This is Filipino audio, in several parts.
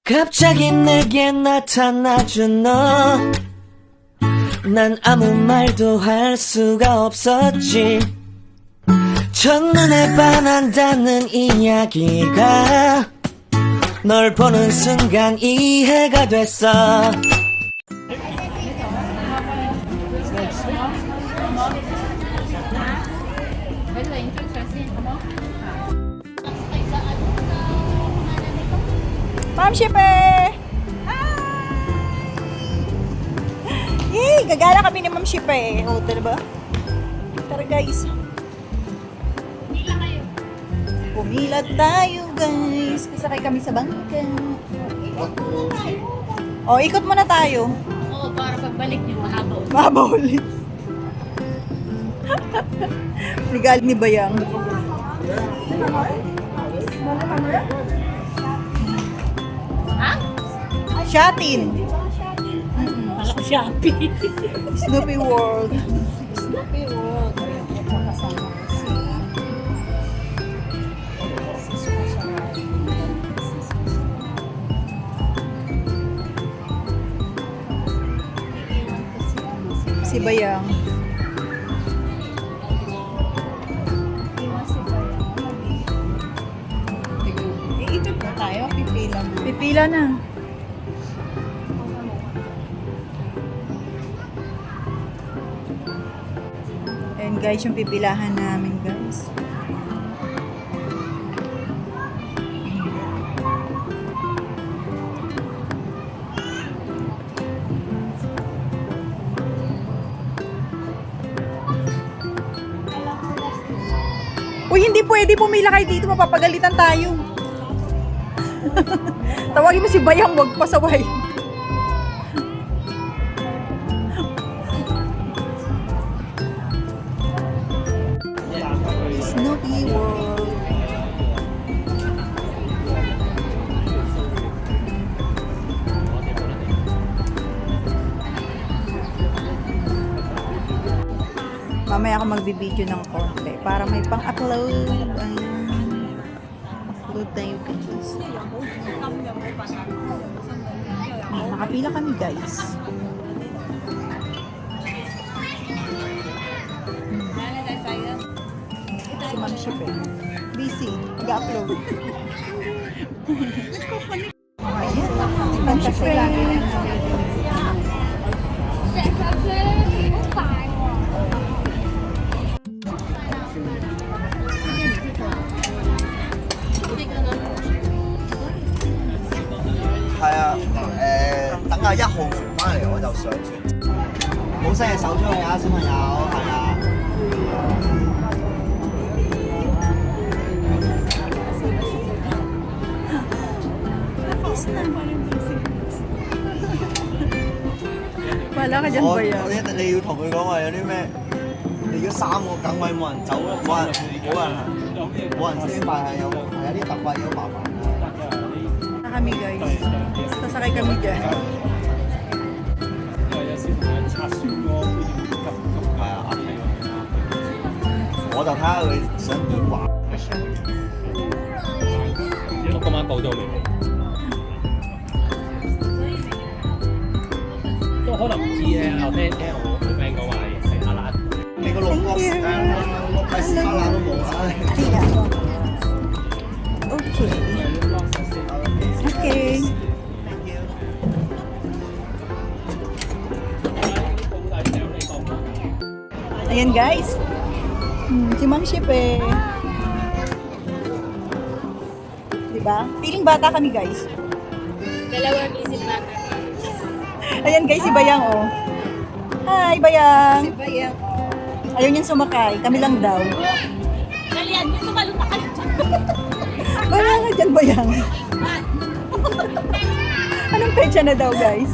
갑자기 내게 나타나준 너, 난 아무 말도 할 수가 없었지. 첫눈에 반한다는 이야기가 널 보는 순간 이해가 됐어. Ma'am Shipper! Yay! Gagala kami ni Ma'am Shipper eh. O, diba? Tara guys. Pumila tayo guys. Kasakay kami sa bangka. O, ikot muna tayo. Oo, para pagbalik niyo, mahaba ulit. Mahaba ulit. Nigalit ni Bayang. Ha? Shatin. Alam ko Shopee. Snoopy World. Snoopy World. Si Bayang. Iikot na tayo, pipila mo. Pipila na. And guys, yung pipilahan namin guys. Uy, hindi pwede pumila kayo dito. Mapapagalitan tayo. Tawagin mo si Bayang, wag pasaway. Snoopy World. Mamaya ako magbibideo ng konti para may pang-upload. Upload tayo guys. Nakapila kami guys. Si Ma'am Shipper. Busy. Nag-upload. Ayan. Si Ma'am Shipper.等下1號船翻嚟我就上船，冇伸隻手出去啊，小朋友，係啊。Wala ka dyan, Bayang.你要同佢講話有啲咩？你如果3個梗位冇人走咧，冇人先快係有啲特惠要麻煩。Na kami guys. Sasakay kami dyan. 係啊，我就睇下佢想點玩。我今晚報咗未？都可能唔知咧，我聽我 friend 講話係阿蘭。你個六角時間六塊屎巴乸都冇啊！ Okay. Okay. Ayan guys. Si Ma'am Shipper. Diba? Feeling bata kami guys. Dalawang isip natin. Ayan guys, si Bayang oh. Hi Bayang. Si Bayang. Ayaw niyang sumakay. Kami lang daw. Kalian, gusto maluta ka dyan. Wala nga dyan Bayang. Anong petsa na daw guys?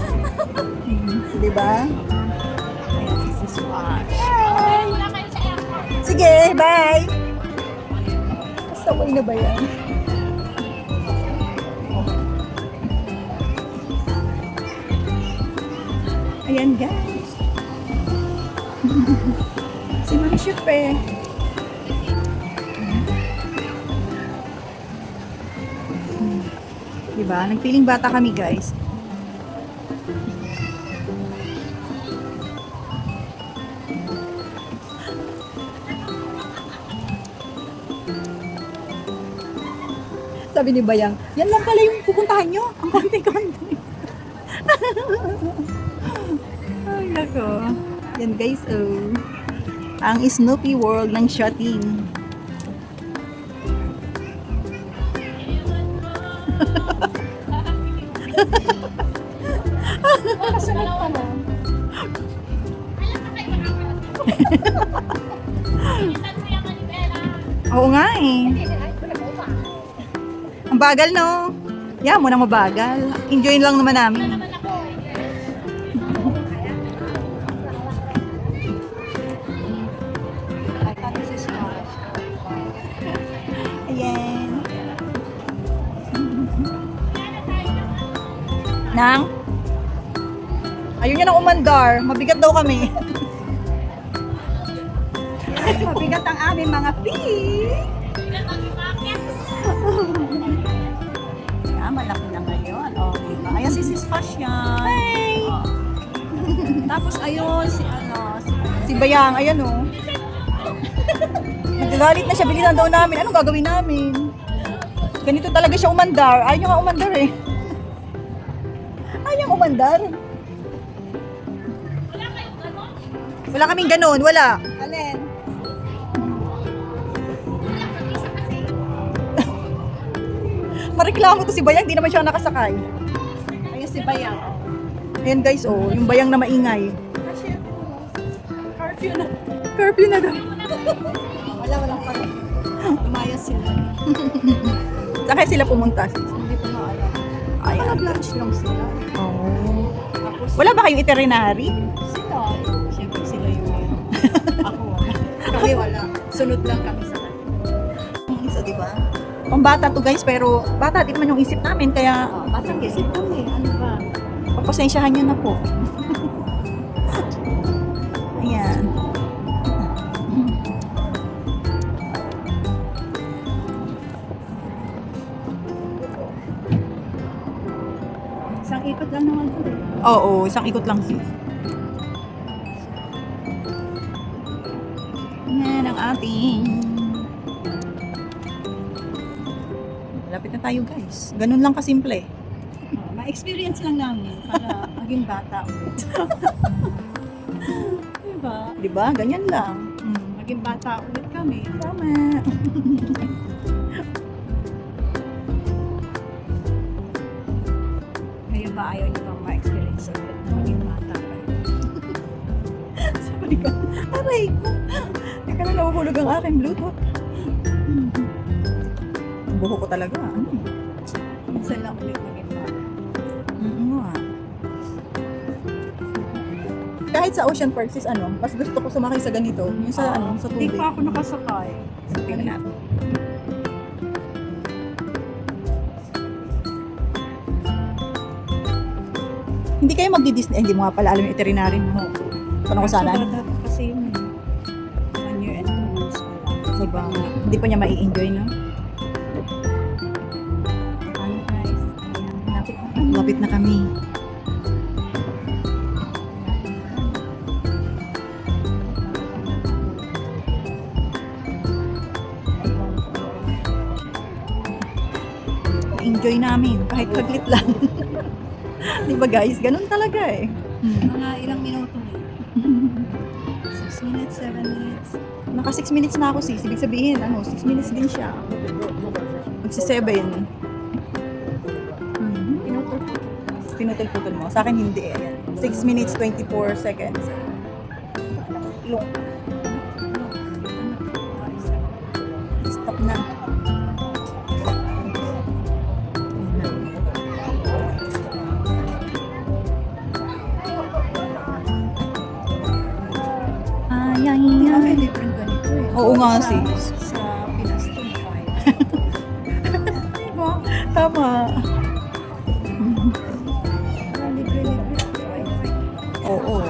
Diba? Ayan si Sis Wash. Hi! Wala kayo sa airport. Sige, bye! Saway na ba yan? Ayan guys. Si Ma'am Shipper. Diba? Nagpiling bata kami, guys. Sabi ni Bayang, yan lang pala yung pupuntahan nyo. Ang konti-konti. Ay, nako. Yan guys, oh. Ang Snoopy World ng Shopping. Oo nga eh. Ang bagal, no? Yeah, mo nang mabagal. Enjoy lang naman namin. Ayan. Nang? Ayun niya nang umandar. Mabigat daw kami. Mabigat ang aming mga feet. Malaki na ngayon. Oh, diba? Ayan si Sis Fashion. Hey! Oh. Tapos ayun, si Bayang. Ayan oh. Nagagalit na siya. Bilisan daw namin. Anong gagawin namin? Ganito talaga siya umandar. Ayaw niya nga umandar eh. Ayaw umandar. Wala kaming ganun. Wala. Alin? Mareklamo to si Bayang, di naman siya nakasakay. Ayun si Bayang. Ayan guys, oh, yung Bayang na maingay. Curfew na. Curfew na daw. Walang pa. Umayos sila. Saan kaya sila pumunta? Hindi ko na alam. Ay, lunch lang sila. Oh. Tapos, wala ba kayong itinerary? Sila. Siyempre sila yung ako wala. Kami wala. Sunod lang kami sa kanila. Isa, di ba? Ang bata to guys, pero bata din naman yung isip namin, kaya bata yung isip kami, ano ba? Papasensyahan nyo na po. Ayan. Isang ikot lang naman po. Oo, isang ikot lang sis. Yan ang ating. Lapit na tayo guys. Ganun lang kasimple. Ma-experience lang namin para maging bata. Diba? Diba? Ganyan lang. Maging bata ulit kami. Tama. Ngayon ba ayaw niyo bang ma-experience ulit na maging bata kayo? Sabi ko, aray ko. Teka na nahuhulog ang aking Bluetooth. Buho ko talaga. Ano? Minsan lang ulit maging bata. Kahit sa Ocean Park sis, ano, mas gusto ko sumakay sa ganito. Yung sa, sa tubig. Hindi pa ako nakasakay. Tingnan natin. Hindi kayo magdi-Disney. Hindi mo nga pala alam yung itinerary mo. Saan ako sana? Kasi yun. 1 year and 2 months pa lang. Diba? Hindi pa niya mai-enjoy, no? Lapit na kami. Enjoy namin kahit saglit lang. Di ba guys? Ganun talaga eh. Mga ilang minuto na. 6 minutes, 7 minutes. Naka 6 minutes na ako sis. Ibig sabihin, 6 minutes din siya. Magsi 7. Pinutol-putol mo. Sa akin hindi eh. 6 minutes, 24 seconds. Stop na. Ay. Different ganito eh. Oo nga sis. Sa Pinas 25. Diba? Tama. Oo.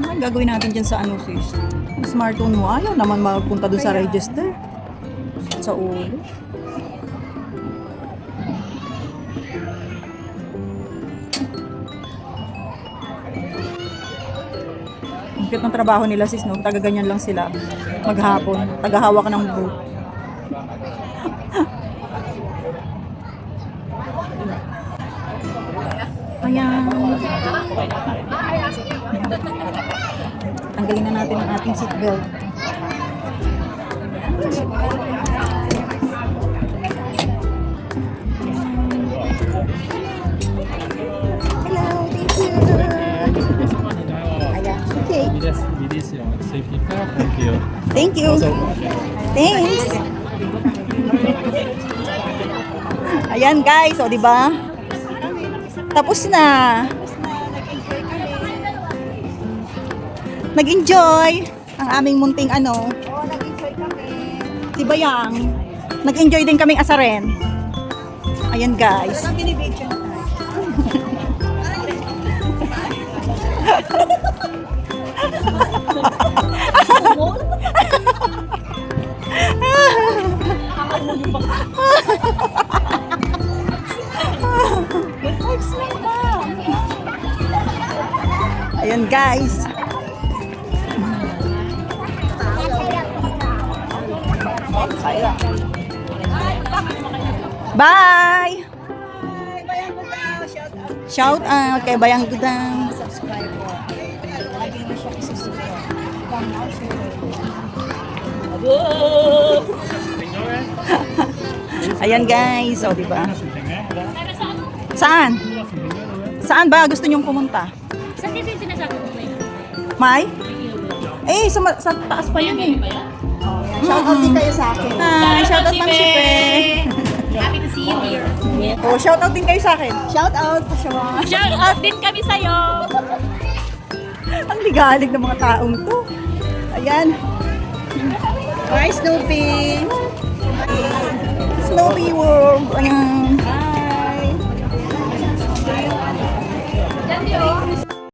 Ano gagawin natin dyan sa sis? Smartphone mo, ayaw naman magpunta dun sa register. Sa ulo. cute ng trabaho nila sis, no? Taga-ganyan lang sila. Maghapon. Tagahawak ng booth. Ayan. Tanggalin na natin ang ating seatbelt. Hello, thank you. Ayan, okay. This your safety car. Thank you. Thank you. Thanks. Ayan guys, o di ba? Tapos na. Nag-enjoy ang aming munting ano. Oo, nag-enjoy kami. Si Bayang. Nag-enjoy din kaming asaren. Ayan guys. Parang binibidyo na tayo. Ayan guys. Bye! Shout out kay Bayang Gudang. Ayan guys, o diba? Saan? Saan ba gusto nyong pumunta? Saan kasi sinasabi mo ba yun? May? Eh, sa taas pa yun eh. Shout out din kayo sa akin. Hi, shout out Ma'am Shipe. Happy to see you here. Oh, shout out din kayo sa akin. Shout out po siya. Shout out din kami sa'yo. Ang ligalig ng mga taong to. Ayan. Hi, Snoopy. Snowy World. Ayan.